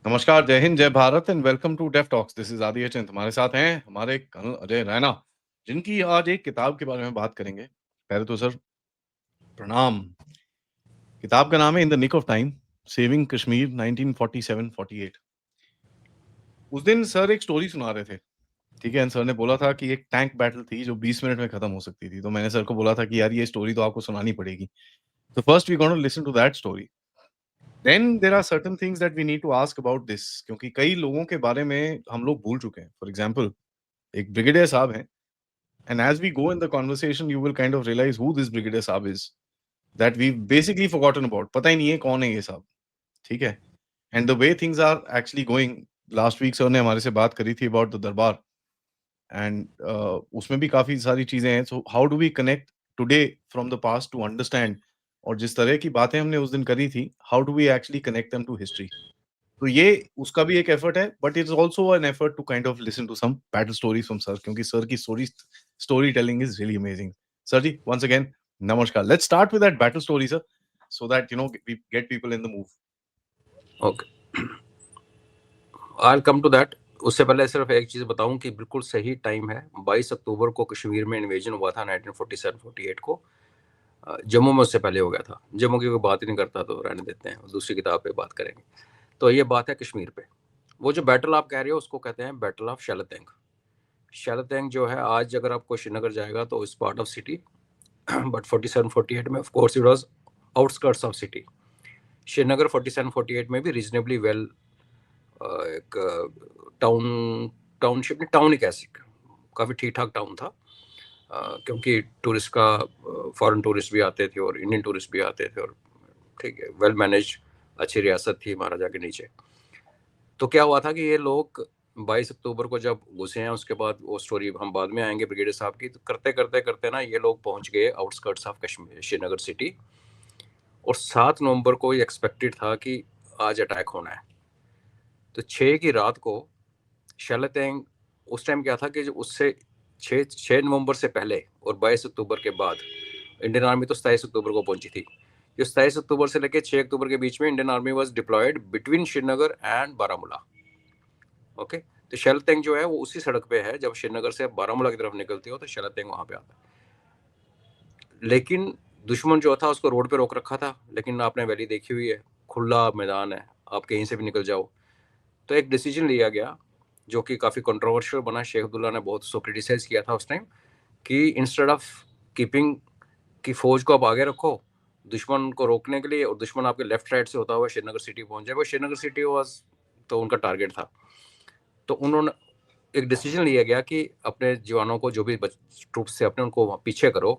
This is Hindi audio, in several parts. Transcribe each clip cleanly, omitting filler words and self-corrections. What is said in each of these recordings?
नमस्कार, जय हिंद, जय Bharat and welcome to Deaf Talks. This is Aadi Achint. हमारे साथ हैं हमारे कर्नल अजय रैना, जिनकी आज एक किताब के बारे में बात करेंगे। पहले तो सर प्रणाम। किताब का नाम है in the nick of time, saving Kashmir 1947-48। उस दिन सर एक स्टोरी सुना रहे थे, ठीक है? एंड सर ने बोला था कि एक टैंक बैटल थी जो 20 मिनट में खत्म हो सकती थी। तो मैंने सर को बोला था कि यार ये स्टोरी तो आपको सुनानी पड़ेगी। तो first we gonna listen to that story. Then there are certain things that we need to ask about this, क्योंकि कई लोगों के बारे में हम लोग भूल चुके हैं। फॉर एग्जांपल एक ब्रिगेडियर साहब हैं, and as we go in the conversation you will kind of realize who this brigadier साहब is that we've basically forgotten about। पता ही नहीं है कौन है ये साहब, ठीक है? And the way things are actually going, last week sir ने हमारे से बात करी थी about the दरबार and उसमें भी काफ़ी सारी चीज़ें हैं। So how do we connect today from the past to understand, और जिस तरह की बातें हमने उस दिन करी थी, how do we actually connect them to history? तो ये उसका भी एक एफर्ट है, but it's also an effort to kind of listen to some battle stories from sir, क्योंकि सर की story telling is really amazing. Sir ji, once again नमस्कार। Let's start with that battle story sir, so that we get people in the move. Okay, I come to that. उससे पहले सिर्फ एक चीज़ बताऊं कि बिल्कुल सही टाइम है। 22 अक्टूबर को कश्मीर में इन्वेजन हुआ था 1947-48 को। जम्मू में उससे पहले हो गया था। जम्मू की कोई बात ही नहीं करता तो रहने देते हैं, दूसरी किताब पे बात करेंगे। तो ये बात है कश्मीर पे। वो जो बैटल आप कह रहे हो उसको कहते हैं बैटल ऑफ शैलतेंग। शैलतेंग जो है, आज अगर आपको श्रीनगर जाएगा तो इस पार्ट ऑफ सिटी, बट 47-48 में of course it was outskirts of city. Srinagar 47-48 में भी रीजनेबली वेल एक टाउनशिप नहीं, टाउन ही कह सकते, काफ़ी ठीक ठाक टाउन था। क्योंकि टूरिस्ट का फॉरेन टूरिस्ट भी आते थे और इंडियन टूरिस्ट भी आते थे, और ठीक है, वेल मैनेज अच्छी रियासत थी महाराजा के नीचे। तो क्या हुआ था कि ये लोग 22 अक्टूबर को जब घुसे हैं, उसके बाद वो स्टोरी हम बाद में आएंगे ब्रिगेडियर साहब की। तो करते करते करते ना ये लोग पहुंच गए outskirts of Kashmir, Srinagar city. और 7 नवंबर को ये एक्सपेक्टेड था कि आज अटैक होना है। तो 6 की रात को शैलतेंग, उस टाइम क्या था कि जो उससे 6 नवंबर से पहले और 22 अक्टूबर के बाद इंडियन आर्मी तो 27 अक्टूबर को पहुंची थी। जो 27 अक्टूबर से लेकर 6 अक्टूबर के बीच में Indian army was deployed between Srinagar and Baramulla. Okay, तो शैलतेंग जो है वो उसी सड़क पे है। जब श्रीनगर से बारामूला की तरफ निकलती हो तो शैलतेंग वहां पे आता है। लेकिन दुश्मन जो था उसको रोड पे रोक रखा था। लेकिन आपने वैली देखी हुई है, खुला मैदान है, आप कहीं से भी निकल जाओ। तो एक डिसीजन लिया गया जो कि काफ़ी कंट्रोवर्शियल बना। शेख अब्दुल्ला ने बहुत उसको क्रिटिसाइज किया था उस टाइम कि इंस्टेड ऑफ कीपिंग की फौज को आप आगे रखो दुश्मन को रोकने के लिए, और दुश्मन आपके लेफ्ट राइट से होता हुआ श्रीनगर सिटी पहुंच जाए। वो श्रीनगर सिटी वाज तो उनका टारगेट था। तो उन्होंने एक डिसीजन लिया गया कि अपने जवानों को, जो भी ट्रूप्स थे अपने, उनको पीछे करो।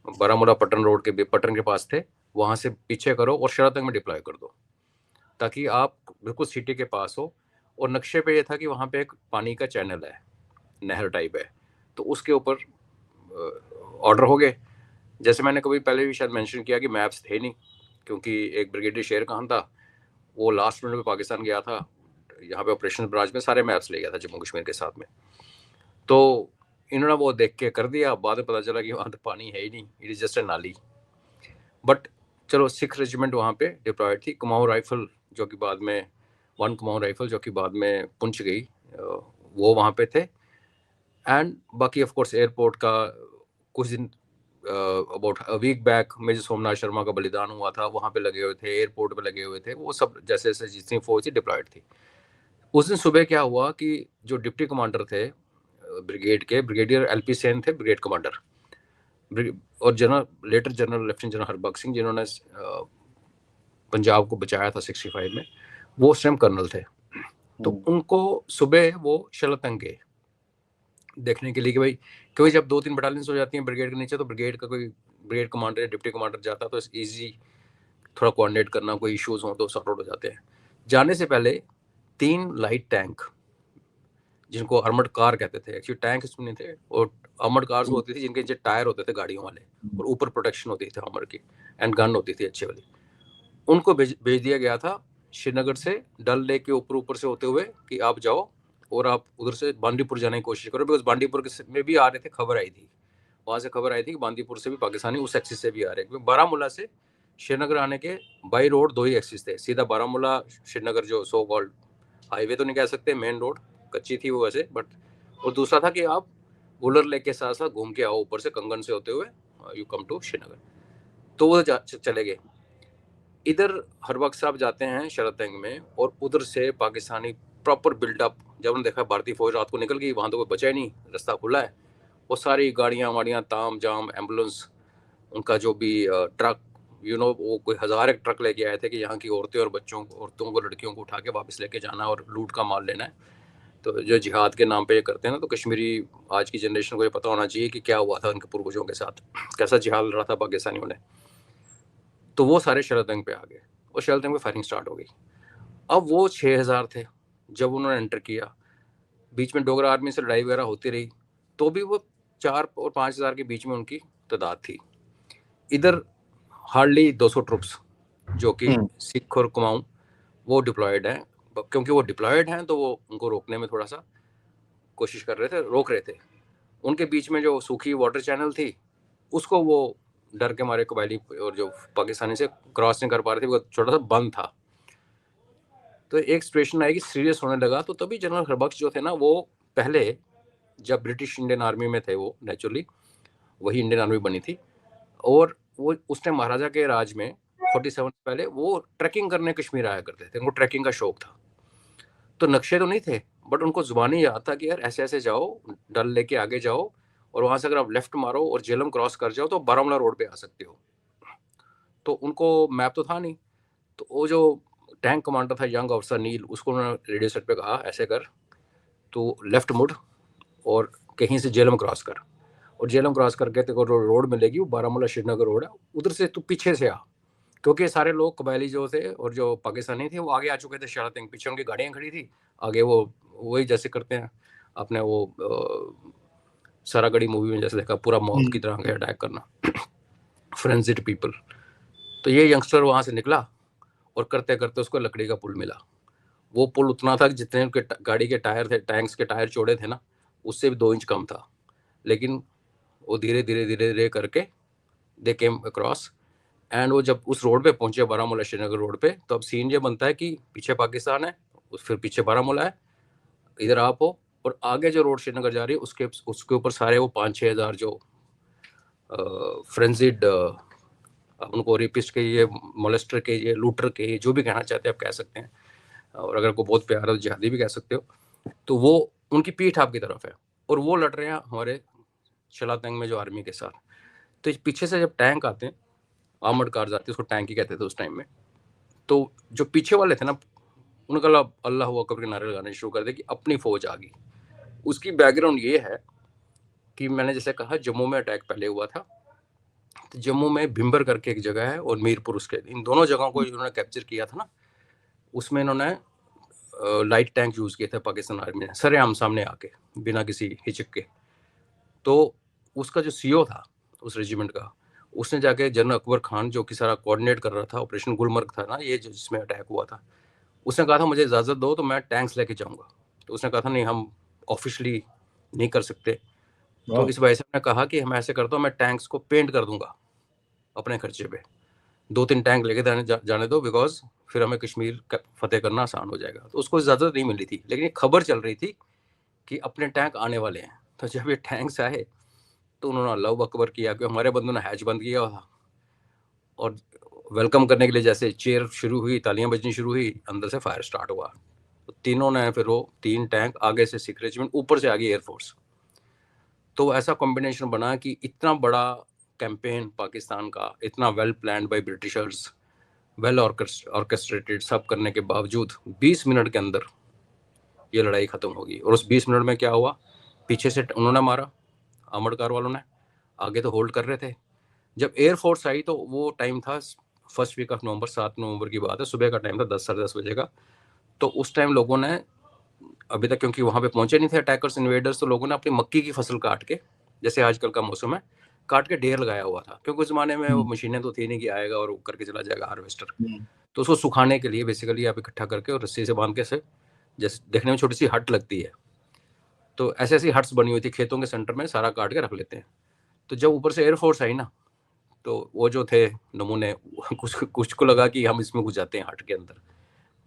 बारामूला पटन रोड के पटन के पास थे, वहां से पीछे करो और शरातंग में डिप्लॉय कर दो, ताकि आप बिल्कुल सिटी के पास हो। और नक्शे पे ये था कि वहाँ पे एक पानी का चैनल है, नहर टाइप है, तो उसके ऊपर ऑर्डर हो गए। जैसे मैंने कभी पहले भी शायद मेंशन किया कि मैप्स थे नहीं, क्योंकि एक ब्रिगेडियर शेर खान था, वो लास्ट मिनट में पाकिस्तान गया था, यहाँ पे ऑपरेशन ब्रांच में सारे मैप्स ले गया था जम्मू कश्मीर के साथ में। तो इन्होंने वो देख के कर दिया। बाद में पता चला कि वहाँ तो पानी है ही नहीं, इट इज़ जस्ट ए नाली। बट चलो, सिख रेजिमेंट वहाँ पे डिप्लॉयड थी। कुमाऊं राइफल जो कि बाद में कुमाऊं राइफल जो कि बाद में पुंछ गई, वो वहाँ पे थे। एंड बाकी ऑफ कोर्स एयरपोर्ट का कुछ दिन about a week back major Somnath Sharma का बलिदान हुआ था, वहाँ पे लगे हुए थे, एयरपोर्ट पे लगे हुए थे। वो सब जैसे जैसे जितनी फौज थी डिप्लॉयड थी। उस दिन सुबह क्या हुआ कि जो डिप्टी कमांडर थे ब्रिगेड के, ब्रिगेडियर एलपी सेन थे ब्रिगेड कमांडर, और general later general lieutenant general Harbakhsh Singh, जिन्होंने पंजाब को बचाया था 65 में, वो उस टाइम कर्नल थे। तो उनको सुबह वो शैलतेंग गए देखने के लिए कि भाई, क्योंकि जब 2-3 बटालियंस हो जाती हैं ब्रिगेड के नीचे, तो ब्रिगेड का कोई ब्रिगेड कमांडर या डिप्टी कमांडर जाता तो ईजी थोड़ा कोऑर्डिनेट करना, कोई इश्यूज हो तो सॉर्ट आउट हो जाते हैं। जाने से पहले 3 लाइट टैंक, जिनको अर्मड कार कहते थे, एक्चुअली टैंक इसमें नहीं थे, और अर्मड कार्स होती थी जिनके नीचे टायर होते थे गाड़ियों वाले, और ऊपर प्रोटेक्शन होती थी हमर की, एंड गन होती थी अच्छी वाली। उनको भेज दिया गया था श्रीनगर से डल लेक के ऊपर से होते हुए कि आप जाओ और आप उधर से बांदीपुर जाने की कोशिश करो, बिकॉज बांदीपुर में भी आ रहे थे, खबर आई थी, वहाँ से खबर आई थी कि बांदीपुर से भी पाकिस्तानी उस एक्सिस से भी आ रहे हैं। बारामूला से श्रीनगर आने के बाई रोड 2 ही एक्सिस थे, सीधा बारामूला श्रीनगर जो सो कॉल्ड हाईवे तो नहीं कह सकते, मेन रोड कच्ची थी वो वैसे, बट और दूसरा था कि आप वुलर लेक के साथ साथ घूम के आओ ऊपर से कंगन से होते हुए, यू कम टू श्रीनगर। तो वो चले गए। इधर हर वक्त साहब जाते हैं शरतंग में, और उधर से पाकिस्तानी प्रॉपर बिल्डअप, जब उन्होंने देखा भारतीय फौज रात को निकल गई, वहाँ तो कोई बचा ही नहीं, रास्ता खुला है, वो सारी गाड़ियाँ वाड़ियाँ ताम जाम, एम्बुलेंस, उनका जो भी ट्रक, वो कोई 1000 एक ट्रक लेके आए थे कि यहाँ की औरतें और औरतों को लड़कियों को उठा के वापस लेके जाना और लूट का माल लेना है। तो जो जिहाद के नाम पे ये करते हैं ना, तो कश्मीरी आज की जनरेशन को ये पता होना चाहिए कि क्या हुआ था उनके पूर्वजों के साथ, कैसा जिहाद लड़ा था पाकिस्तानियों ने। तो वो सारे शरतंग पे आ गए और शरतंग पे फायरिंग स्टार्ट हो गई। अब वो 6000 थे जब उन्होंने एंटर किया, बीच में डोगरा आर्मी से लड़ाई वगैरह होती रही, तो भी वो 4 और 5000 के बीच में उनकी तादाद थी। इधर हार्डली 200 ट्रुप्स जो कि सिख और कुमाऊं वो डिप्लॉयड हैं, क्योंकि वो डिप्लॉयड हैं तो वो उनको रोकने में थोड़ा सा कोशिश कर रहे थे, रोक रहे थे। उनके बीच में जो सूखी वाटर चैनल थी उसको वो डर के मारे कबायली और जो पाकिस्तानी से क्रॉस नहीं कर पा रहे थे, वो छोटा सा बंद था। तो एक सिचुएशन आई कि सीरियस होने लगा, तो तभी जनरल हरबख्श जो थे ना, वो पहले जब ब्रिटिश इंडियन आर्मी में थे, वो नेचुरली वही इंडियन आर्मी बनी थी, और वो उस टाइम महाराजा के राज में 47 पहले वो ट्रैकिंग करने कश्मीर आया करते थे, उनको ट्रैकिंग का शौक था। तो नक्शे तो नहीं थे, बट उनको जुबानी याद था कि यार ऐसे ऐसे जाओ, डल लेके आगे जाओ, और वहां से अगर आप लेफ्ट मारो और जेलम क्रॉस कर जाओ तो बारामूला रोड पे आ सकते हो। तो उनको मैप तो था नहीं, तो वो जो टैंक कमांडर था यंग अफसर नील, उसको उन्होंने रेडियो सेट पे कहा ऐसे कर, तो लेफ्ट मुड़ और कहीं से जेलम क्रॉस कर, और जेलम क्रॉस करके तेरे को रोड मिलेगी, वो बारामूला श्रीनगर रोड है, उधर से तू पीछे से आ, क्योंकि सारे लोग कबायली जो थे और जो पाकिस्तानी थे वो आगे आ चुके थे शरातंग, पीछे उनकी गाड़ियाँ खड़ी थी, आगे वो वही जैसे करते हैं अपने वो सारागढ़ी मूवी में जैसे देखा, पूरा मॉब की तरह अटैक करना, फ्रेंजिड पीपल। तो ये यंगस्टर वहाँ से निकला और करते करते उसको लकड़ी का पुल मिला। वो पुल उतना था कि जितने उनके गाड़ी के टायर थे, टैंक्स के टायर चौड़े थे ना, उससे भी 2 इंच कम था, लेकिन वो धीरे धीरे धीरे धीरे करके दे केम अक्रॉस, एंड वो जब उस रोड पे पहुंचे, बारामूला श्रीनगर रोड पे, तो अब सीन ये बनता है कि पीछे पाकिस्तान है, फिर पीछे बारामूला है, इधर आप हो, और आगे जो रोड श्रीनगर जा रही है उसके ऊपर सारे वो 5-6 हज़ार जो फ्रेंजिड, उनको रेपिस्ट के, ये मोलेस्टर के, ये लूटर के, जो भी कहना चाहते हैं आप कह सकते हैं, और अगर को बहुत प्यार है तो जिहादी भी कह सकते हो, तो वो उनकी पीठ आपकी तरफ है और वो लड़ रहे हैं हमारे शलातंग में जो आर्मी के साथ। तो पीछे से जब टैंक आते हैं, आर्मर्ड कार्स आती है, उसको टैंक ही कहते थे उस टाइम में, तो जो पीछे वाले थे ना, उनका अल्लाह अकबर के नारे लगाने शुरू कर दिए कि अपनी फौज आ गई। उसकी बैकग्राउंड ये है कि मैंने जैसे कहा जम्मू में अटैक पहले हुआ था, तो जम्मू में भिम्बर करके एक जगह है और मीरपुर, उसके इन दोनों जगहों को इन्होंने कैप्चर किया था ना, उसमें इन्होंने लाइट टैंक यूज़ किए थे पाकिस्तान आर्मी ने, सरेआम सामने आके बिना किसी हिचक के। तो उसका जो सीओ था उस रेजिमेंट का, उसने जाके जनरल अकबर खान जो कि सारा कोऑर्डिनेट कर रहा था, ऑपरेशन गुलमर्ग था ना ये जिसमें अटैक हुआ था, उसने कहा था मुझे इजाज़त दो तो मैं टैंक्स लेके जाऊंगा। तो उसने कहा था नहीं, हम ऑफिशियली नहीं कर सकते। तो इस भाई साहब ने कहा कि मैं ऐसे करता हूँ, मैं टैंक्स को पेंट कर दूंगा अपने खर्चे पे, 2-3 टैंक लेके जाने दो, बिकॉज फिर हमें कश्मीर फतेह करना आसान हो जाएगा। तो उसको इजाज़त नहीं मिली थी, लेकिन खबर चल रही थी कि अपने टैंक आने वाले हैं। तो जब ये टैंक्स आए तो उन्होंने अल्लाह अकबर किया, कि हमारे बंदों ने हैच बंद किया था, और वेलकम करने के लिए जैसे चेयर शुरू हुई, तालियां बजनी शुरू हुई, अंदर से फायर स्टार्ट हुआ। तो तीनों ने फिर वो 3 टैंक आगे से सिख रेजिमेंट, ऊपर से आ गई एयरफोर्स। तो ऐसा कॉम्बिनेशन बना कि इतना बड़ा कैंपेन पाकिस्तान का, इतना well planned by Britishers, well orchestrated, सब करने के बावजूद 20 मिनट के अंदर ये लड़ाई खत्म होगी। और उस 20 मिनट में क्या हुआ, पीछे से उन्होंने मारा आर्मर्ड कार वालों ने, आगे तो होल्ड कर रहे थे। जब एयरफोर्स आई तो वो टाइम था फर्स्ट वीक ऑफ नवंबर, 7 नवंबर की बात है, सुबह का टाइम था, 10-10:30 बजे का। तो उस टाइम लोगों ने अभी तक, क्योंकि वहां पे पहुंचे नहीं थे अटैकर्स, इन्वेडर्स, तो लोगों ने अपनी मक्की की फसल काट के, जैसे आजकल का मौसम है, काट के ढेर लगाया हुआ था, क्योंकि उस जमाने में वो मशीनें तो थी नहीं कि आएगा और करके चला जाएगा हार्वेस्टर। तो उसको सुखाने के लिए बेसिकली आप इकट्ठा करके और रस्सी से बांध के से, जैसे देखने में छोटी सी हट लगती है, तो ऐसी ऐसी हट्स बनी हुई थी खेतों के सेंटर में, सारा काट के रख लेते हैं। तो जब ऊपर से एयरफोर्स आई ना, तो वो जो थे नमूने कुछ को लगा कि हम इसमें घुस जाते हैं हट के अंदर,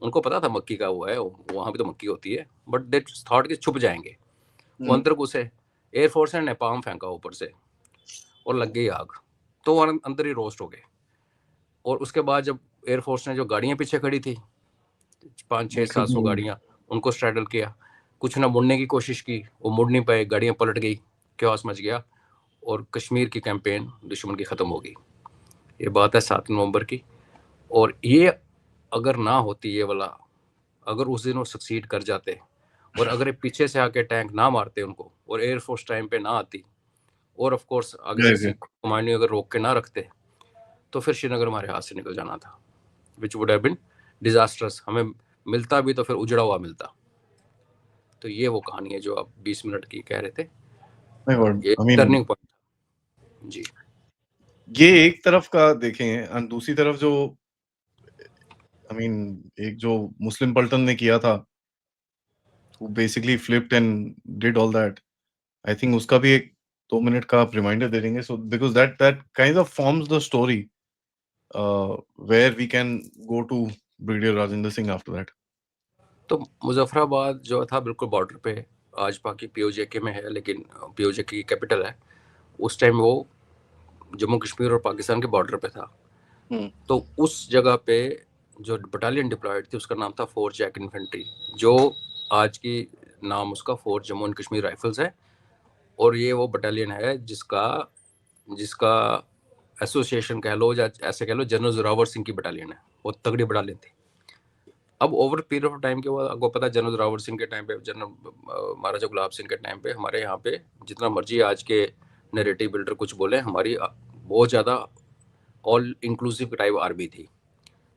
उनको पता था मक्की का हुआ है, वहाँ पे तो मक्की होती है, बट दे थॉट कि छुप जाएंगे। वो अंदर घुसे, एयरफोर्स ने नैपाम फेंका ऊपर से और लग गई आग, तो वो अंदर ही रोस्ट हो गए। और उसके बाद जब एयरफोर्स ने जो गाड़ियाँ पीछे खड़ी थी 500-700 गाड़ियाँ, उनको स्ट्रैडल किया, कुछ ने मुड़ने की कोशिश की, वो मुड़ नहीं पाए, गाड़ियाँ पलट गई, क्योस मच गया और कश्मीर की कैंपेन दुश्मन की ख़त्म हो गई। ये बात है 7 नवंबर की। और ये अगर ना होती ये वाला, अगर उस दिन वो सक्सीड कर जाते और अगर पीछे से आके टैंक ना मारते उनको और एयरफोर्स टाइम पे ना आती और ऑफ कोर्स आगे से सिख कमांडो अगर रोक के ना रखते, तो फिर श्रीनगर हमारे हाथ से निकल जाना था, which would have been disasters. हमें मिलता भी तो फिर उजड़ा हुआ मिलता। तो ये वो कहानी है जो आप 20 मिनट की कह रहे थे, ये टर्निंग पॉइंट। जी, ये एक तरफ का देखें, और दूसरी तरफ जो एक जो मुस्लिम पलटन ने किया था, who basically flipped and did all that. I think उसका भी एक 2 मिनट का आप रिमाइंडर दे देंगे, so because that kind of forms the story where we can go to Brigadier Rajendra Singh after that. तो मुजफ्फराबाद जो था बिल्कुल बॉर्डर पे, आज बाकी पीओजेके में है, लेकिन पीओजेके की कैपिटल है। उस टाइम वो जम्मू कश्मीर और पाकिस्तान के बॉर्डर पे था। तो उस जगह पे जो बटालियन डिप्लॉयड थी उसका नाम था 4 जैक इन्फेंट्री, जो आज की नाम उसका 4 जम्मू एंड कश्मीर राइफल्स है। और ये वो बटालियन है जिसका जिसका एसोसिएशन कह लो या ऐसे कह लो, जनरल जोरावर सिंह की बटालियन है, वो तगड़ी बटालियन थी। अब ओवर पीरियड ऑफ टाइम के बाद आपको पता है, जनरल जोरावर सिंह के टाइम पे, जनरल महाराजा गुलाब सिंह के टाइम पे, हमारे यहाँ पे जितना मर्जी आज के नैरेटिव बिल्डर कुछ बोले, हमारी बहुत ज़्यादा ऑल इंक्लूसिव टाइप आर्मी थी।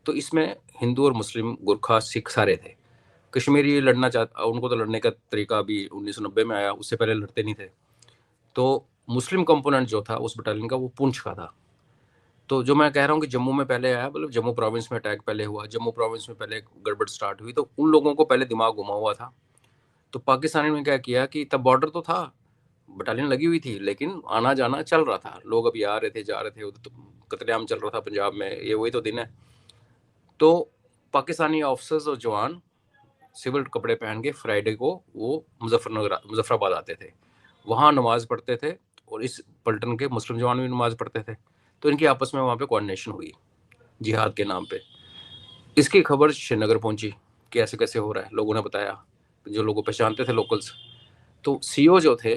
तो इसमें हिंदू और मुस्लिम, गुरखा, सिख सारे थे। कश्मीरी लड़ना चाहता, उनको तो लड़ने का तरीका अभी 1990 में आया, उससे पहले लड़ते नहीं थे। तो मुस्लिम कंपोनेंट जो था उस बटालियन का, वो पुंछ का था। तो जो मैं कह रहा हूँ कि जम्मू में पहले आया, मतलब जम्मू प्रोविंस में अटैक पहले हुआ, जम्मू प्रोविंस में पहले गड़बड़ स्टार्ट हुई, तो उन लोगों को पहले दिमाग घुमा हुआ था। तो पाकिस्तानी ने क्या किया कि तब बॉर्डर तो था, बटालियन लगी हुई थी, लेकिन आना जाना चल रहा था, लोग अभी आ रहे थे जा रहे थे, उधर तो कत्लेआम चल रहा था पंजाब में, ये वही तो दिन है। तो पाकिस्तानी ऑफिसर्स और जवान सिविल कपड़े पहन के फ्राइडे को वो मुजफ्फराबाद आते थे, वहाँ नमाज पढ़ते थे, और इस पलटन के मुस्लिम जवान भी नमाज पढ़ते थे। तो इनकी आपस में वहाँ पे कोऑर्डिनेशन हुई जिहाद के नाम पे। इसकी खबर श्रीनगर पहुंची कि ऐसे कैसे हो रहा है, लोगों ने बताया, जो लोगों पहचानते थे लोकल्स। तो सीओ जो थे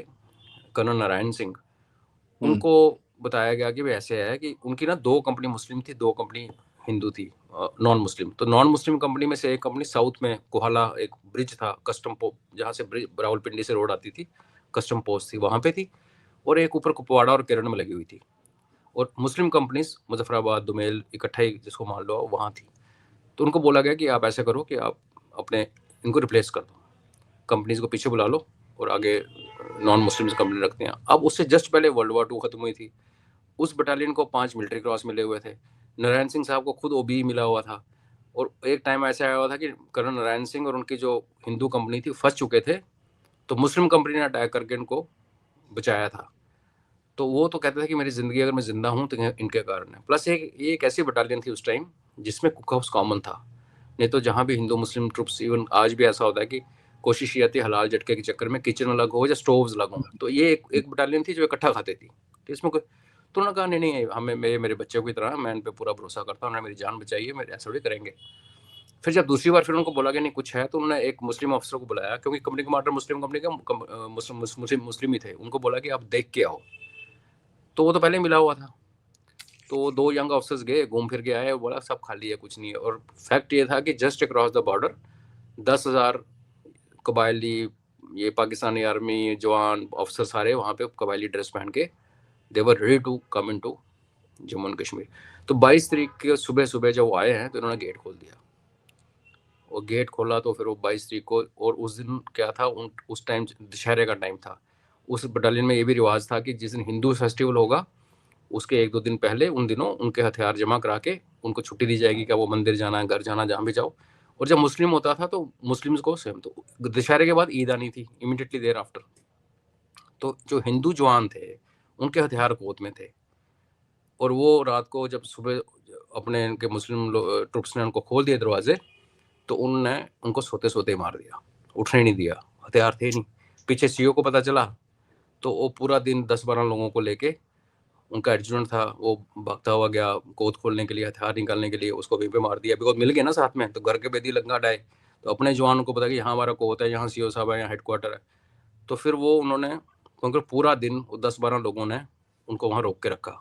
कर्नल नारायण सिंह, उनको बताया गया कि भाई ऐसे है कि उनकी ना 2 कंपनी मुस्लिम थी, 2 कंपनी हिंदू थी, नॉन मुस्लिम। तो नॉन मुस्लिम कंपनी में से एक कंपनी साउथ में कोहाला, एक ब्रिज था कस्टम पोस्ट, जहाँ से रावलपिंडी से रोड आती थी, कस्टम पोस्ट थी, वहाँ पे थी। और एक ऊपर कुपवाड़ा और केरन में लगी हुई थी। और मुस्लिम कंपनीज मुजफ्फराबाद, दुमेल, इकट्ठा ही जिसको मान लो, वहाँ थी। तो उनको बोला गया कि आप ऐसा करो कि आप अपने इनको रिप्लेस कर दो, कंपनीज को पीछे बुला लो और आगे नॉन मुस्लिम कंपनी रखते हैं। अब उससे जस्ट पहले वर्ल्ड वॉर 2 खत्म हुई थी। उस बटालियन को 5 मिलिट्री क्रॉस मिले हुए थे। नारायण सिंह साहब को खुद ओबी मिला हुआ था। और एक टाइम ऐसा आया हुआ था कि कर्नल नारायण सिंह और उनकी जो हिंदू कंपनी थी फंस चुके थे, तो मुस्लिम कंपनी ने अटैक करके इनको बचाया था। तो वो तो कहते थे कि मेरी ज़िंदगी अगर मैं ज़िंदा हूँ तो इनके कारण है। प्लस ये एक ऐसी बटालियन थी उस टाइम जिसमें कुक हाउस कॉमन था। नहीं तो जहाँ भी हिंदू मुस्लिम ट्रुप्स, इवन आज भी ऐसा होता है कि कोशिश ये आती है हलाल झटके के चक्कर में किचन अलग हो या स्टोव्स अलग हों। तो ये एक बटालियन थी जो इकट्ठा खाती थी। तो इसमें कोई, तो उन्होंने कहा नहीं नहीं, हमें मेरे बच्चों की तरह, मैं इन पर पूरा भरोसा करता हूँ, उन्होंने मेरी जान बचाई है, मेरे ऐसा थोड़ी करेंगे। फिर जब दूसरी बार फिर उनको बोला कि नहीं कुछ है, तो उन्होंने एक मुस्लिम ऑफिसर को बुलाया, क्योंकि कंपनी कमांडर मुस्लिम कंपनी का मुस्लिम ही थे। उनको बोला कि आप देख के आओ। तो वो तो पहले मिला हुआ था। तो 2 यंग ऑफिसर्स गए, घूम फिर के आए, बोला सब खाली है, कुछ नहीं है। और फैक्ट ये था कि जस्ट अक्रॉस द बॉर्डर 10,000 कबायली, ये पाकिस्तानी आर्मी जवान ऑफिसर सारे वहाँ पे कबायली ड्रेस पहन के they were ready to come into Jammu and Kashmir. तो 22 तारीख के सुबह सुबह जब वो आए हैं तो इन्होंने गेट खोल दिया। और गेट खोला तो फिर वो 22 तारीख को, और उस दिन क्या था, उस टाइम दशहरे का टाइम था। उस बटालियन में ये भी रिवाज था कि जिस दिन हिंदू फेस्टिवल होगा उसके 1-2 दिन पहले, उन दिनों उनके हथियार जमा करा के उनको छुट्टी दी जाएगी, क्या वो मंदिर जाना है, घर जाना, जहाँ भी जाओ। और जब मुस्लिम होता था तो मुस्लिम्स को सेम। तो दशहरे के बाद ईद आनी थी इमीडिएटली देयर आफ्टर। तो जो हिंदू जवान थे उनके हथियार कोत में थे। और वो रात को जब सुबह अपने इनके मुस्लिम ट्रुप्स ने उनको खोल दिए दरवाजे, तो उनने उनको सोते सोते मार दिया, उठने नहीं दिया, हथियार थे नहीं। पीछे सीओ को पता चला तो वो पूरा दिन 10-12 लोगों को लेके, उनका एडजुटेंट था, वो भागता हुआ गया गोद खोलने के लिए, हथियार निकालने के लिए, उसको वहीं पे मार दिया। बिकॉज मिल गया ना साथ में, तो घर के बेदी लंगा डाए, तो अपने जवानों को पता कि यहाँ हमारा कोत है, यहाँ सीओ साहब है, यहाँ हेडक्वार्टर है। तो फिर वो उन्होंने, क्योंकि पूरा दिन 10-12 लोगों ने उनको वहाँ रोक के रखा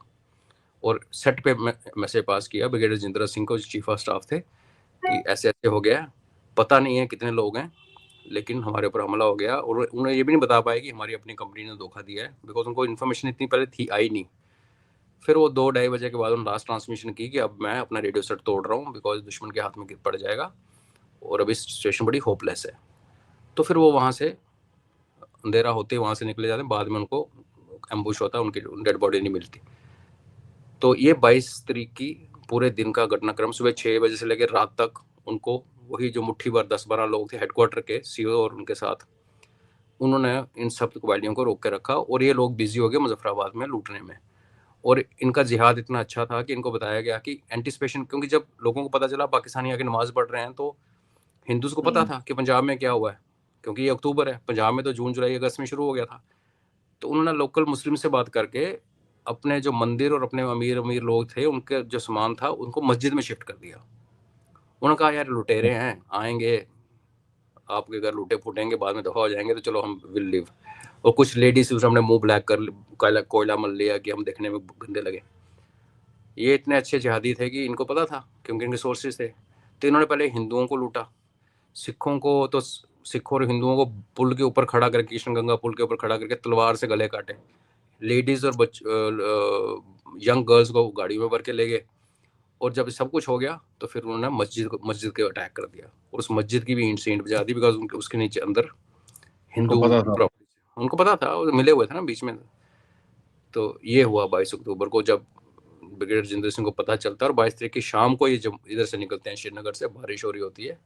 और सेट पे मैसेज पास किया ब्रिगेडियर जितेंद्र सिंह को, चीफ ऑफ स्टाफ थे, कि ऐसे ऐसे हो गया, पता नहीं है कितने लोग हैं, लेकिन हमारे ऊपर हमला हो गया। और उन्हें ये भी नहीं बता पाया कि हमारी अपनी कंपनी ने धोखा दिया है, बिकॉज उनको इन्फॉर्मेशन इतनी पहले थी आई नहीं। फिर वो 2-2:30 बजे के बाद उन्होंने लास्ट ट्रांसमिशन की कि अब मैं अपना रेडियो सेट तोड़ रहा हूँ, बिकॉज दुश्मन के हाथ में पड़ जाएगा और अभी सिचुएशन बड़ी होपलेस है। तो फिर वो वहाँ से अंधेरा होते वहाँ से निकले जाते हैं, बाद में उनको एम्बुश होता है, उनकी डेड बॉडी नहीं मिलती। तो ये 22 तारीख की पूरे दिन का घटनाक्रम, सुबह 6 बजे से लेकर रात तक उनको वही जो मुट्ठी भर 10-12 लोग थे हेडक्वार्टर के सीओ और उनके साथ, उन्होंने इन सब कबायलियों को रोक के रखा और ये लोग बिजी हो गए मुजफ्फराबाद में लूटने में। और इनका जिहाद इतना अच्छा था कि इनको बताया गया कि एंटिसिपेशन, क्योंकि जब लोगों को पता चला पाकिस्तानी आके नमाज पढ़ रहे हैं, तो हिंदूज को पता था कि पंजाब में क्या हुआ है, क्योंकि ये अक्टूबर है, पंजाब में तो जून जुलाई अगस्त में शुरू हो गया था। तो उन्होंने लोकल मुस्लिम से बात करके अपने जो मंदिर और अपने अमीर अमीर लोग थे उनके जो सामान था उनको मस्जिद में शिफ्ट कर दिया। उन्होंने कहा यार लुटेरे हैं, आएंगे आपके घर लूटे फूटेंगे, बाद में दफा हो जाएंगे, तो चलो हम विल लिव। और कुछ लेडीज हमने मुंह ब्लैक कर कोयला मल लिया कि हम देखने में गंदे लगे। ये इतने अच्छे जिहादी थे कि इनको पता था, क्योंकि इनके सोर्सेज थे। तो इन्होंने पहले हिंदुओं को लूटा, सिखों को तो सिखों और हिंदुओं को पुल के ऊपर खड़ा करके, कृष्ण गंगा पुल के ऊपर खड़ा करके तलवार से गले काटे। लेडीज और यंग गर्ल्स को गाड़ी में भर के ले गए। और जब सब कुछ हो गया तो फिर उन्होंने मस्जिद के अटैक कर दिया और उस मस्जिद की भी ईंट से ईंट बजा दी, बिकॉज उसके नीचे अंदर उनको हिंदू पता था। प्रॉपर्टी, उनको पता था, वो मिले हुए थे ना बीच में। तो ये हुआ 22 अक्टूबर को, जब ब्रिगेडियर जितेंद्र सिंह को पता चलता है। और 22 तारीख की शाम को ये जब इधर से निकलते हैं श्रीनगर से, बारिश हो रही होती है,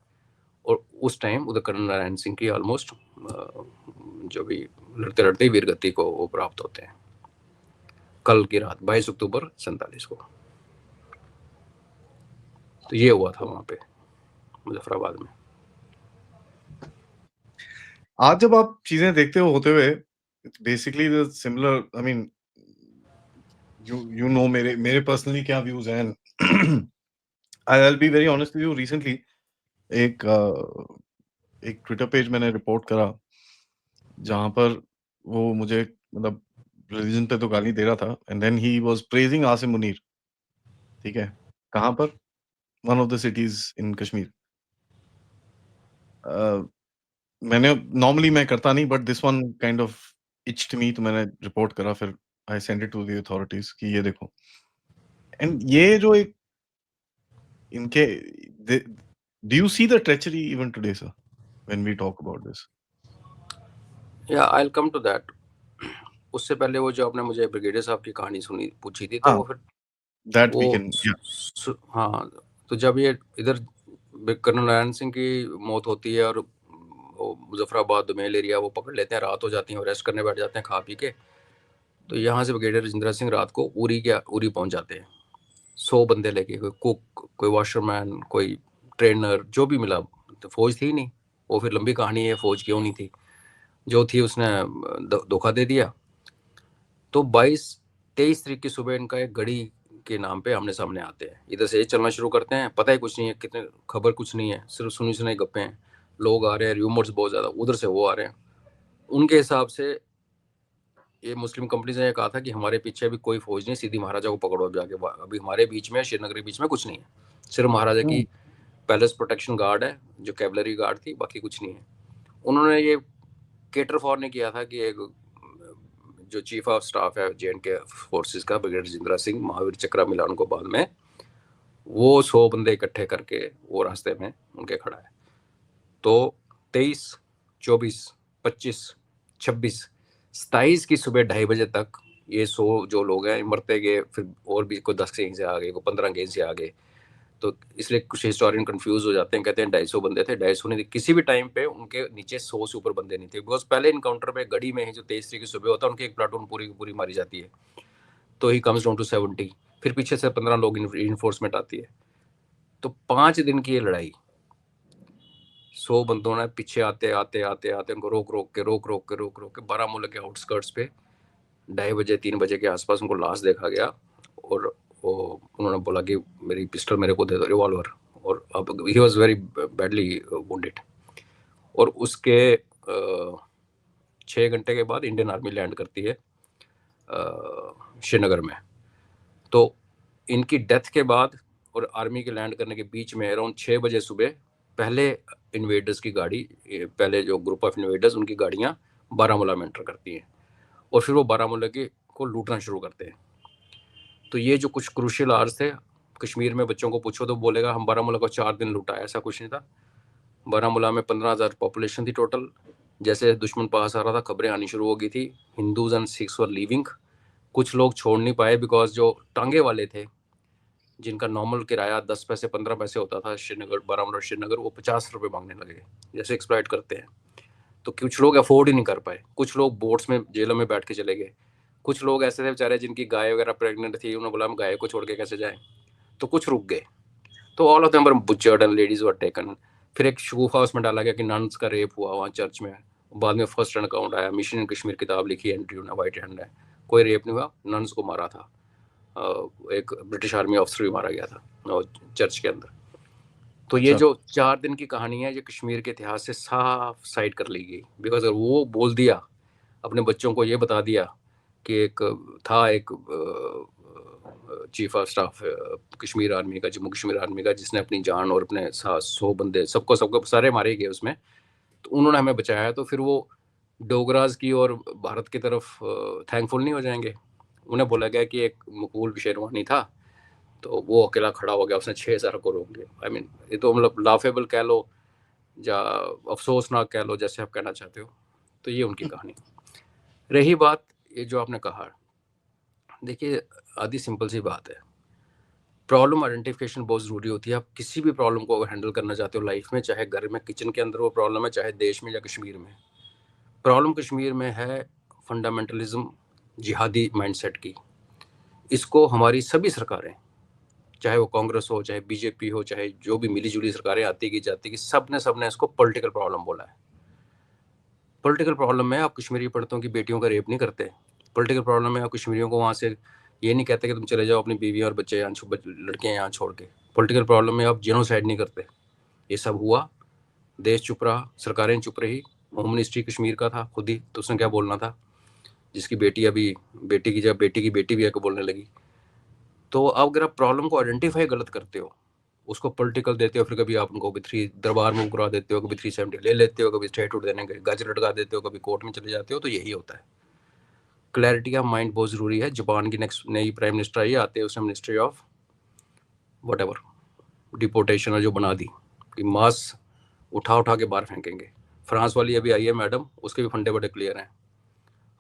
और उस टाइम उधर कर्नल नारायण सिंह की ऑलमोस्ट जो भी लड़ते लड़ते वीरगति को वो प्राप्त होते हैं, कल की रात 22 अक्टूबर 47 को। तो ये हुआ था वहां पे मुजफ्फराबाद में। आज जब आप चीजें देखते हो होते हुए, basically the similar, I mean you know मेरे पर्सनली क्या व्यूज हैं। I will be very honest with you, recently एक एक ट्विटर पेज मैंने रिपोर्ट करा जहां पर वो मुझे मतलब रिलीजन पे तो गाली दे रहा था, and then he was praising Asim Munir. ठीक है, कहां पर? One of the cities in Kashmir. मैंने नॉर्मली मैं करता नहीं, but this one kind of itched me, तो मैंने रिपोर्ट करा। फिर I send it to the authorities कि ये देखो। एंड ये जो एक इनके, do you see the treachery even today sir when we talk about this? या I will come to that. उससे पहले वो जो आपने मुझे ब्रिगेडियर साहब की कहानी सुनी पूछी थी, तो हाँ, वो फिर दैट वी वो कैन, या हाँ, तो जब ये इधर कर्नल नारायण सिंह की मौत होती है और वो मुजफ्फराबाद दोमेल एरिया वो पकड़ लेते हैं, रात हो जाती है, रेस्ट करने बैठ जाते हैं खा पी के। तो यहाँ से ब्रिगेडियर राजेंद्र सिंह रात को उरी पहुंच जाते हैं 100 बंदे लेके, कोई कुक, कोई वॉशरमैन, कोई ट्रेनर, जो भी मिला। तो फौज थी नहीं, वो फिर लंबी कहानी है फौज क्यों नहीं थी, जो थी उसने धोखा दे दिया। तो 22-23 तारीख की सुबह इनका एक गढ़ी के नाम पे आमने सामने आते हैं, इधर से ये चलना शुरू करते हैं, पता ही कुछ नहीं है, कितने खबर कुछ नहीं है, सिर्फ सुनी सुनाई गप्पे हैं। लोग आ रहे हैं, र्यूमर्स बहुत ज़्यादा, उधर से वो आ रहे हैं। उनके हिसाब से ये मुस्लिम कंपनीज ने ये कहा था कि हमारे पीछे अभी कोई फौज नहीं, सीधी महाराजा को पकड़ो जाके, अभी हमारे बीच में, श्रीनगर के बीच में कुछ नहीं है, सिर्फ महाराजा की पैलेस प्रोटेक्शन गार्ड है, जो कैवलरी गार्ड थी, बाकी कुछ नहीं है। उन्होंने ये केटर फॉर ने किया था कि एक जो चीफ ऑफ स्टाफ है जे.एंड.के फोर्सेस का, ब्रिगेडियर राजेंद्र सिंह, महावीर चक्रा मिला उनको बाद में, वो 100 बंदे इकट्ठे करके वो रास्ते में उनके खड़ा है। तो 23, 24, 25, 26, 27 की सुबह 2:30 बजे तक ये 100 जो लोग हैं मरते गए, फिर और भी कोई 10 कहीं से आ गए, कोई 15 कहीं से आ गए। तो इसलिए कुछ हिस्टोरियन कंफ्यूज हो जाते हैं, कहते हैं 250 बंदे थे, 250 नहीं थे, किसी भी टाइम पे उनके नीचे 100 से ऊपर बंदे नहीं थे, बिकॉज पहले इनकाउंटर पे गढ़ी में ही जो 23 तारीख की सुबह होता है, उनकी एक प्लाटून पूरी की पूरी मारी जाती है, तो ही कम्स डाउन टू 70। फिर पीछे से 15 लोग इन्फोर्समेंट आती है। तो 5 दिन की ये लड़ाई, 100 बंदों ने पीछे आते आते आते आते उनको रोक रोक के बारामूला के आउटस्कर्ट्स पे 2:30 3 बजे के आसपास उनको लाश देखा गया। और वो उन्होंने बोला कि मेरी पिस्टल मेरे को दे दो, रिवॉल्वर। और अब he was very badly wounded. और उसके 6 घंटे के बाद इंडियन आर्मी लैंड करती है श्रीनगर में। तो इनकी डेथ के बाद और आर्मी के लैंड करने के बीच में अराउंड 6 बजे सुबह पहले इन्वेडर्स की गाड़ी, पहले जो ग्रुप ऑफ इन्वेडर्स, उनकी गाड़ियाँ बारामूला में एंटर करती हैं और फिर वो बारामूला के को लूटना शुरू करते हैं। तो ये जो कुछ क्रूशियल आवर्स थे, कश्मीर में बच्चों को पूछो तो बोलेगा हम बारामूला को 4 दिन लूटा, ऐसा कुछ नहीं था। बारामूला में 15,000 पॉपुलेशन थी टोटल। जैसे दुश्मन पास आ रहा था, खबरें आनी शुरू हो गई थी, Hindus and Sikhs were leaving. कुछ लोग छोड़ नहीं पाए बिकॉज जो टांगे वाले थे, जिनका नॉर्मल किराया 10 पैसे 15 पैसे होता था श्रीनगर, बारामूला श्रीनगर, वो 50 रुपये मांगने लगे, जैसे एक्सप्लॉइट करते हैं। तो कुछ लोग अफोर्ड ही नहीं कर पाए, कुछ लोग बोट्स में जेलों में बैठ के चले गए। कुछ लोग ऐसे थे बेचारे जिनकी गाय वगैरह प्रेग्नेंट थी, उन्होंने बोला हम गाय को छोड़ के कैसे जाएं, तो कुछ रुक गए। तो all of them were butchered and ladies were taken. फिर एक शगुफा उसमें डाला गया कि नन्स का रेप हुआ वहाँ चर्च में। बाद में फर्स्ट हैंड अकाउंट आया, मिशन इन कश्मीर किताब लिखी एंड्रयू ने, वाइट हैंड है, कोई रेप नहीं हुआ, नन्स को मारा था। एक ब्रिटिश आर्मी ऑफिसर भी मारा गया था चर्च के अंदर। तो ये जो 4 दिन की कहानी है, ये कश्मीर के इतिहास से साफ साइड कर ली गई। बिकॉज अगर वो बोल दिया, अपने बच्चों को ये बता दिया कि एक था एक chief of staff Kashmir army का, जम्मू कश्मीर आर्मी का, जिसने अपनी जान और अपने 100 बंदे सबको सारे मारे गए उसमें, तो उन्होंने हमें बचाया। तो फिर वो डोगराज की और भारत की तरफ थैंकफुल नहीं हो जाएंगे? उन्हें बोला गया कि एक मकबूल शेरवानी था, तो वो अकेला खड़ा हो गया, उसने 6,000 को रोक लिया। आई मीन ये तो मतलब लाफेबल कह लो या अफसोसनाक कह लो, जैसे आप कहना चाहते हो। तो ये उनकी कहानी। रही बात ये जो आपने कहा, देखिए आधी सिंपल सी बात है, प्रॉब्लम आइडेंटिफिकेशन बहुत ज़रूरी होती है। आप किसी भी प्रॉब्लम को अगर हैंडल करना चाहते हो लाइफ में, चाहे घर में किचन के अंदर वो प्रॉब्लम है, चाहे देश में या कश्मीर में। प्रॉब्लम कश्मीर में है फंडामेंटलिज्म, जिहादी माइंडसेट की। इसको हमारी सभी सरकारें, चाहे वो कांग्रेस हो, चाहे बीजेपी हो, चाहे जो भी मिली जुली सरकारें आती की जाती की, सब ने इसको पॉलिटिकल प्रॉब्लम बोला है। पॉलिटिकल प्रॉब्लम में आप कश्मीरी पंडितों की बेटियों का रेप नहीं करते। पॉलिटिकल प्रॉब्लम में आप कश्मीरियों को वहाँ से ये नहीं कहते कि तुम चले जाओ अपनी बीवी और बच्चे यहाँ, लड़कियाँ यहाँ छोड़ के। पॉलिटिकल प्रॉब्लम में आप जेनोसाइड नहीं करते। ये सब हुआ, देश चुप रहा, सरकारें चुप रही। होम मिनिस्ट्री कश्मीर का था खुद ही, तो उसने क्या बोलना था, जिसकी बेटी अभी बेटी की जब बेटी की बेटी भी आके बोलने लगी। तो अब अगर आप प्रॉब्लम को आइडेंटिफाई गलत करते हो, उसको पॉलिटिकल देते हो, फिर कभी आप उनको थ्री दरबार मूव करा देते हो, कभी 370 ले लेते हो, कभी स्टेटहुड देने के गज लटका देते हो, कभी कोर्ट में चले जाते हो। तो यही होता है। क्लैरिटी ऑफ माइंड बहुत ज़रूरी है। जापान की नेक्स्ट नई प्राइम मिनिस्टर आई, आते हैं उसने ministry of what ever deportation जो बना दी कि मास उठा के बाहर फेंकेंगे। फ्रांस वाली अभी आई है मैडम, उसके भी फंडे बड़े क्लियर हैं।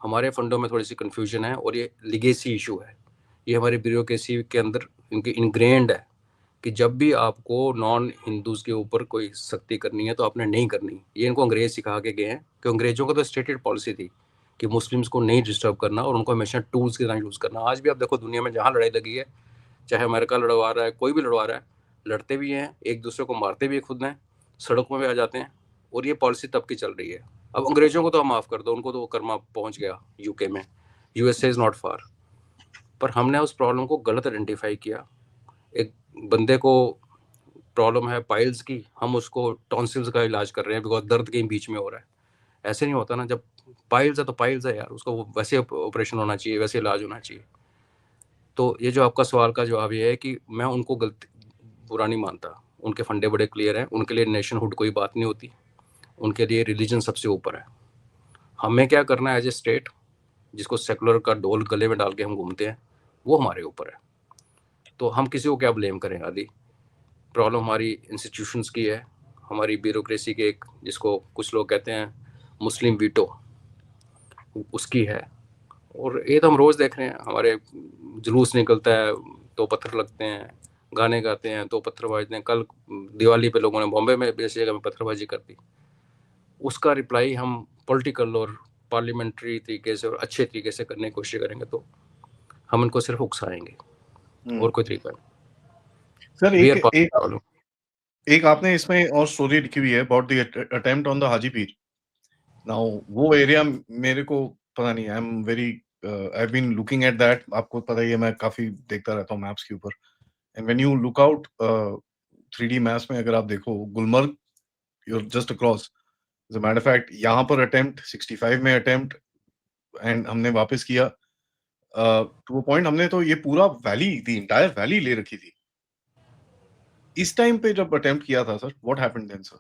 हमारे फंडों में थोड़ी सी कन्फ्यूजन है और ये लिगेसी इशू है। ये हमारी ब्यूरोक्रेसी के अंदर इनके इनग्रेन्ड है कि जब भी आपको नॉन हिंदूज़ के ऊपर कोई सख्ती करनी है तो आपने नहीं करनी। ये इनको अंग्रेज सिखा के गए हैं कि अंग्रेजों का तो स्टेटेड पॉलिसी थी कि मुस्लिम्स को नहीं डिस्टर्ब करना और उनको हमेशा टूल्स की तरह यूज़ करना। आज भी आप देखो दुनिया में जहाँ लड़ाई लगी है, चाहे अमेरिका लड़वा रहा है, कोई भी लड़वा रहा है, लड़ते भी हैं, एक दूसरे को मारते भी खुद हैं, सड़कों में आ जाते हैं। और ये पॉलिसी तब की चल रही है। अब अंग्रेजों को तो माफ़ कर दो, उनको तो वो कर्मा पहुँच गया यूके में, यूएसए इज़ नॉट फार। पर हमने उस प्रॉब्लम को गलत आइडेंटिफाई किया। एक बंदे को प्रॉब्लम है पाइल्स की, हम उसको टॉन्सिल्स का इलाज कर रहे हैं बिकॉज दर्द कहीं बीच में हो रहा है। ऐसे नहीं होता ना, जब पाइल्स है तो पाइल्स है यार, उसका वैसे ऑपरेशन होना चाहिए, वैसे इलाज होना चाहिए। तो ये जो आपका सवाल का जवाब ये है कि मैं उनको गलती बुरा नहीं मानता, उनके फंडे बड़े क्लियर हैं, उनके लिए नेशनहुड कोई बात नहीं होती, उनके लिए रिलीजन सबसे ऊपर है। हमें क्या करना है एज ए स्टेट, जिसको सेकुलर का डोल गले में डाल के हम घूमते हैं, वो हमारे ऊपर है। तो हम किसी को क्या ब्लेम करें? आदि प्रॉब्लम हमारी इंस्टीट्यूशंस की है, हमारी ब्यूरोक्रेसी के, एक जिसको कुछ लोग कहते हैं मुस्लिम वीटो, उसकी है। और ये तो हम रोज़ देख रहे हैं, हमारे जुलूस निकलता है तो पत्थर लगते हैं, गाने गाते हैं तो पत्थर बाजते हैं। कल दिवाली पे लोगों ने बॉम्बे में ऐसी जगह में पत्थरबाजी कर दी। उसका रिप्लाई हम पॉलिटिकल और पार्लियामेंट्री तरीके से और अच्छे तरीके से करने की कोशिश करेंगे तो हम इनको सिर्फ उकसाएंगे। और कोई तरीका नहीं। सर वी एक आर एक फॉलो। एक आपने इसमें और स्टोरी लिखी हुई है about the attempt on the Haji Pir. Now वो एरिया मेरे को पता नहीं, I am very I have been looking at that. आपको पता ही है मैं काफ़ी देखता रहता हूँ मैप्स के ऊपर। And when you look out 3D maps में अगर आप देखो Gulmarg, you are just across. As a matter of fact यहाँ पर अटेम्प्ट 65 में अटेम्प्ट एंड हमने वापस किया। टू अ पॉइंट हमने तो ये पूरा वैली, द एंटायर वैली ले रखी थी। इस टाइम पे जब अटेम्प्ट किया था sir, what happened then sir?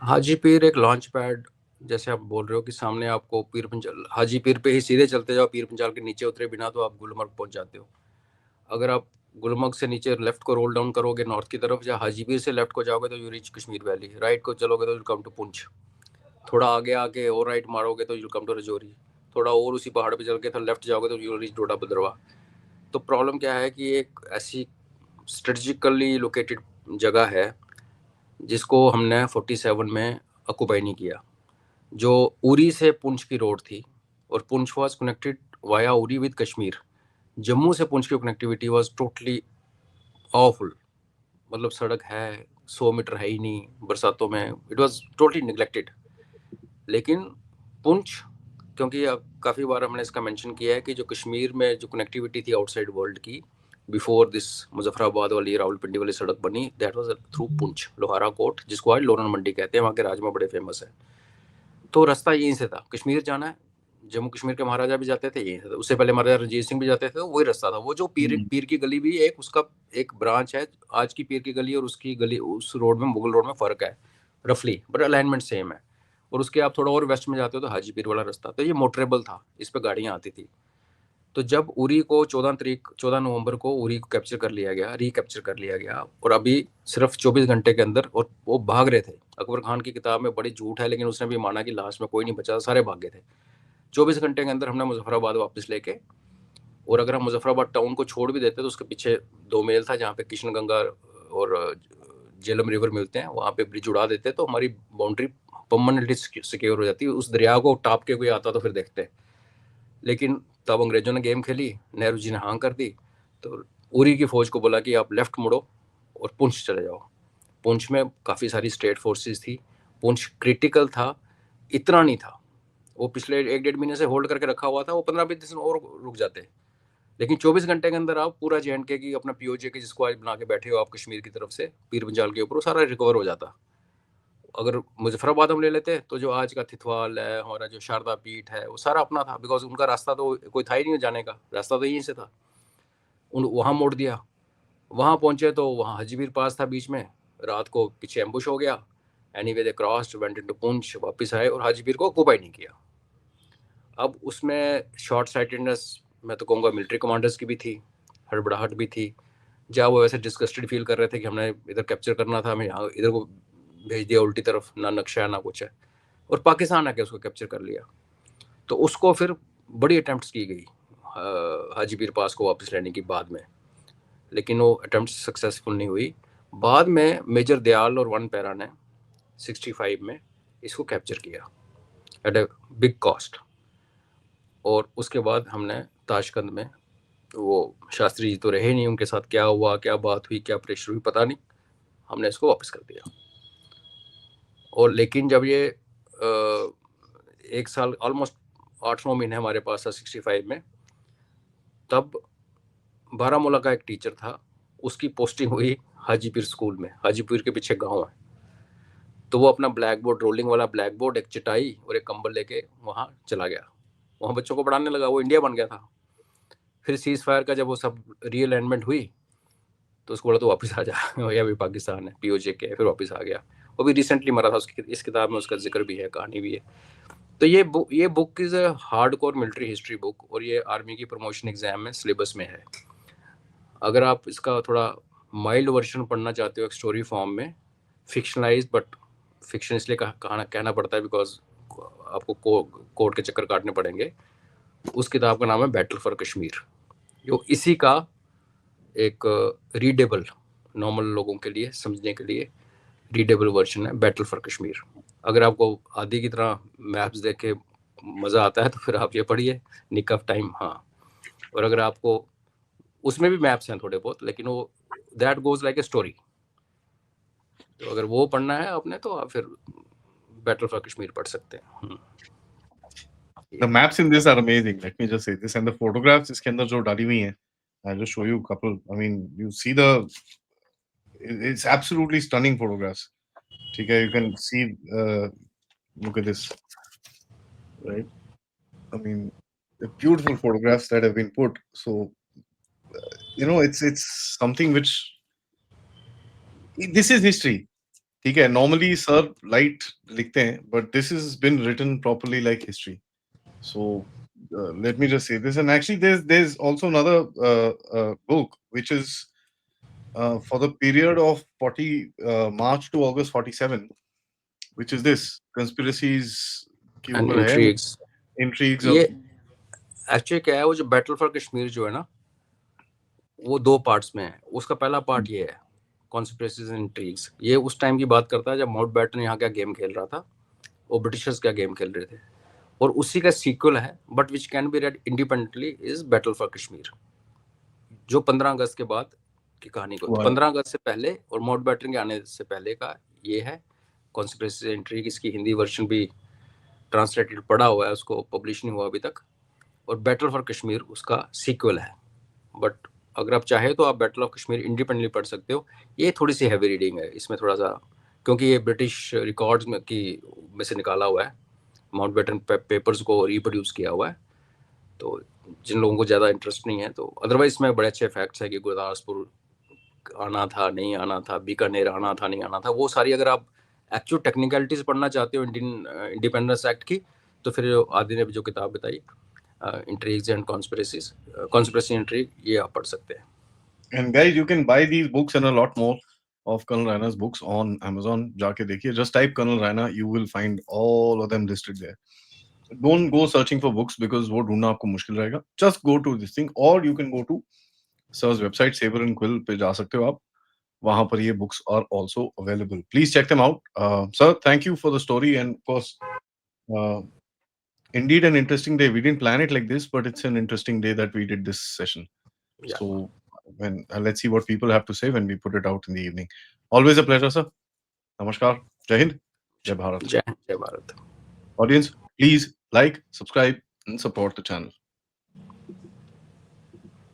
Haji Pir एक लॉन्च पैड, जैसे आप बोल रहे हो कि सामने आपको पीर पंजाल, हाजी पीर पे ही सीधे चलते जाओ, पीर पंजाल के नीचे उतरे बिना तो आप गुलमर्ग पहुंच जाते हो। अगर आप गुलमर्ग से नीचे लेफ्ट को रोल डाउन करोगे नॉर्थ की तरफ, या हाजी पीर से लेफ्ट को जाओगे तो you reach Kashmir valley. Right को चलोगे तो यू कम टू पुंछ। थोड़ा आगे आके और राइट मारोगे तो यू कम टू रजौरी। थोड़ा और उसी पहाड़ पे चल के तो लेफ्ट जाओगे तो यू रीच डोडा भद्रवा। तो प्रॉब्लम क्या है कि एक ऐसी स्ट्रेटजिकली लोकेटेड जगह है जिसको हमने 47 में ऑक्यूपाई नहीं किया। जो उरी से पुंछ की रोड थी, और Poonch was connected via Uri with Kashmir. Jammu से पुंछ की कनेक्टिविटी वाज टोटली ऑफुल। मतलब सड़क है 100 मीटर है ही नहीं बरसातों में, इट वाज टोटली निगलेक्टेड। लेकिन पुंछ, क्योंकि काफ़ी बार हमने इसका मेंशन किया है कि जो कश्मीर में जो कनेक्टिविटी थी आउटसाइड वर्ल्ड की, बिफोर दिस मुजफ्फराबाद वाली रावलपिंडी वाली सड़क बनी, that was through Poonch, Lohara Kot, जिसको आज लोरन मंडी कहते हैं। वहाँ के राजमा बड़े फेमस है। तो रास्ता यहीं से था, कश्मीर जाना है, जम्मू कश्मीर के महाराजा भी जाते थे यहीं से। उससे पहले महाराजा रणजीत सिंह भी जाते थे, तो वही रास्ता था। वो जो पीर की गली भी एक उसका एक ब्रांच है। आज की पीर की गली और उसकी गली, उस रोड में, मुगल रोड में फ़र्क है रफली, बट अलाइनमेंट सेम है। और उसके आप थोड़ा और वेस्ट में जाते हो तो हाजी पीर वाला रास्ता, तो ये मोटरेबल था, इस पर गाड़ियाँ आती थी। तो जब उरी को 14 नवंबर को उरी को कैप्चर कर लिया गया, रिकैप्चर कर लिया गया, और अभी सिर्फ 24 घंटे के अंदर, और वो भाग रहे थे। अकबर खान की किताब में बड़ी झूठ है, लेकिन उसने भी माना कि लास्ट में कोई नहीं बचा, सारे भाग गए थे। 24 घंटे के अंदर हमने मुजफ्फराबाद वापस लेके, और अगर हम मुजफ्फराबाद टाउन को छोड़ भी देते तो उसके पीछे 2 मेल था जहाँ पे कृष्ण गंगा और झेलम रिवर मिलते हैं, वहाँ पे ब्रिज उड़ा देते तो हमारी बाउंड्री परमानेंटली सिक्योर हो जाती। उस दरिया को टाप के कोई आता तो फिर देखते। लेकिन तब अंग्रेजों ने गेम खेली, नेहरू जी ने हाँ कर दी। तो उरी की फौज को बोला कि आप लेफ्ट मुड़ो और पुंछ चले जाओ। पुंछ में काफ़ी सारी स्टेट फोर्सेस थी। पुंछ क्रिटिकल था, इतना नहीं था। वो पिछले 1-1.5 महीने से होल्ड करके रखा हुआ था, वो 15-20 दिन और रुक जाते। लेकिन 24 घंटे के अंदर आप पूरा JNK की अपना POJ के, जिसको आज बना के बैठे हो आप कश्मीर की तरफ से पीर पंजाल के ऊपर, वो सारा रिकवर हो जाता। अगर मुजफ्फराबाद हम ले लेते तो जो आज का थिथवाल है, हमारा जो शारदा पीठ है, वो सारा अपना था, बिकॉज उनका रास्ता तो कोई था ही नहीं जाने का, रास्ता तो यहीं से था। उन वहाँ मोड़ दिया। वहाँ पहुँचे तो वहाँ हजीबीर पास था बीच में, रात को पीछे एम्बुश हो गया। Anyway they crossed, went into Poonch, वापस आए और हाजीपीर को ऑक्यूपाई नहीं किया। अब उसमें शॉर्ट साइटेडनेस, मैं तो कहूँगा मिलिट्री कमांडर्स की भी थी, हड़बड़ाहट भी थी। जहाँ वो वैसे डिस्गस्टेड फील कर रहे थे कि हमने इधर कैप्चर करना था, हमें यहाँ इधर को भेज दिया उल्टी तरफ, ना नक्शा है ना कुछ है, और पाकिस्तान आके उसको कैप्चर कर लिया। तो उसको फिर बड़ी अटैम्प्ट्स की गई हाजीपीर पास को वापस लेने की बाद में, लेकिन वो अटैम्प्ट सक्सेसफुल नहीं हुई। बाद में मेजर दयाल और वन पैरा ने 65 में इसको कैप्चर किया एट ए बिग कॉस्ट। और उसके बाद हमने ताशकंद में, वो शास्त्री जी तो रहे नहीं, उनके साथ क्या हुआ, क्या बात हुई, क्या प्रेशर हुई, पता नहीं, हमने इसको वापस कर दिया। और लेकिन जब ये 1 साल, ऑलमोस्ट 8-9 महीने हमारे पास था 65 में, तब बारामूला का एक टीचर था, उसकी पोस्टिंग हुई हाजीपीर स्कूल में। हाजीपीर के पीछे गांव है। तो वो अपना ब्लैक बोर्ड, रोलिंग वाला ब्लैक बोर्ड, एक चटाई और एक कंबल लेके वहाँ चला गया, वहाँ बच्चों को पढ़ाने लगा। वो इंडिया बन गया था। फिर सीज फायर का जब वो सब रीअलाइनमेंट हुई तो उसको बोला तो वापस आ जा, या भी पाकिस्तान है, POJ के, फिर वापस आ गया। वो भी रिसेंटली मरा था। उसकी इस किताब में उसका जिक्र भी है, कहानी भी है। तो ये book is a hard core military history book, और ये आर्मी की प्रमोशन एग्जाम में सिलेबस में है। अगर आप इसका थोड़ा माइल्ड वर्जन पढ़ना चाहते हो एक स्टोरी फॉर्म में, फिक्शनलाइज, बट फिक्शन इसलिए कहना पड़ता है बिकॉज आपको कोर्ट के चक्कर काटने पड़ेंगे। उस किताब का नाम है बैटल फॉर कश्मीर, जो इसी का एक रीडेबल, नॉर्मल लोगों के लिए समझने के लिए रीडेबल वर्जन है, बैटल फॉर कश्मीर। अगर आपको आदि की तरह मैप्स देख के मज़ा आता है तो फिर आप ये पढ़िए, निक ऑफ टाइम। हाँ, और अगर आपको उसमें भी मैप्स हैं थोड़े बहुत, लेकिन वो that goes like a story. तो अगर वो पढ़ना है आपने तो आप फिर बैटल फॉर कश्मीर पढ़ सकते हैं। The maps in this are amazing. Let me just say this, and the photographs इसके अंदर जो डाली हुई हैं, I'll just show you a couple. I mean, you see it's absolutely stunning photographs. ठीक है, you can see, look at this, right? I mean, the beautiful photographs that have been put. So, it's something which this is history. ठीक है, normally sir light लिखते हैं, but this has been written properly like history. So let me just say this, and actually there's also another book which is for the period of March to August 47, which is this conspiracies के एंड ऊपर है, इंट्रीग्स। intrigues ये of एक्चुअली क्या है, वो जो बैटल फॉर कश्मीर जो है ना, वो 2 पार्ट्स में है। उसका पहला पार्ट ये है कॉन्स्पिरेसीज एंड इंट्रीग्स। ये उस टाइम की बात करता है जब माउंटबेटन यहाँ क्या गेम खेल रहा था, वो ब्रिटिशर्स क्या गेम खेल रहे थे, और उसी का सीक्वल है but which can be red independently is battle for Kashmir, जो 15 अगस्त के बाद की कहानी को, 15 अगस्त से पहले और माउंटबेटन के आने से पहले का ये है कॉन्स्पिरेसीज एंड इंट्रीग। इसकी हिंदी वर्जन भी ट्रांसलेटेड पड़ा हुआ है, उसको पब्लिश नहीं हुआ अभी तक, और बैटल फॉर कश्मीर उसका सीक्वल है। बट अगर आप चाहे तो आप बैटल ऑफ कश्मीर इंडिपेंडेंटली पढ़ सकते हो। ये थोड़ी सी हैवी रीडिंग है, इसमें थोड़ा सा, क्योंकि ये ब्रिटिश रिकॉर्ड्स में से निकाला हुआ है, माउंटबेटन पेपर्स को रिप्रोड्यूस किया हुआ है। तो जिन लोगों को ज़्यादा इंटरेस्ट नहीं है तो अदरवाइज इसमें बड़े अच्छे फैक्ट्स है कि गुरदासपुर आना था नहीं आना था, बीकानेर आना था नहीं आना था, वो सारी अगर आप एक्चुअल टेक्निकलिटीज पढ़ना चाहते हो इंडियन इंडिपेंडेंस एक्ट की, तो फिर आदि ने जो किताब बताई इंट्रीग्स एंड कॉन्स्पिरेसी इंट्रीग, ये आप पढ़ सकते हैं। And guys, you can buy these books and a lot more of Colonel Raina's books on Amazon. जाके देखिए, just type Colonel Raina, you will find all of them listed there. Don't go searching for books because वो ढूंढना आपको मुश्किल रहेगा. Just go to this thing, or you can go to Sir's website, Saber and Quill पे जा सकते हो आप. वहां पर ये books are also available. Please check them out. Sir, thank you for the story, and of course, uh, indeed an interesting day. We didn't plan it like this, but it's an interesting day that we did this session. Yeah. So let's see what people have to say when we put it out in the evening. Always a pleasure, sir. Namaskar. Jai Hind. Jai Bharat. Jai Hind, Jai Bharat. Audience, please like, subscribe, and support the channel.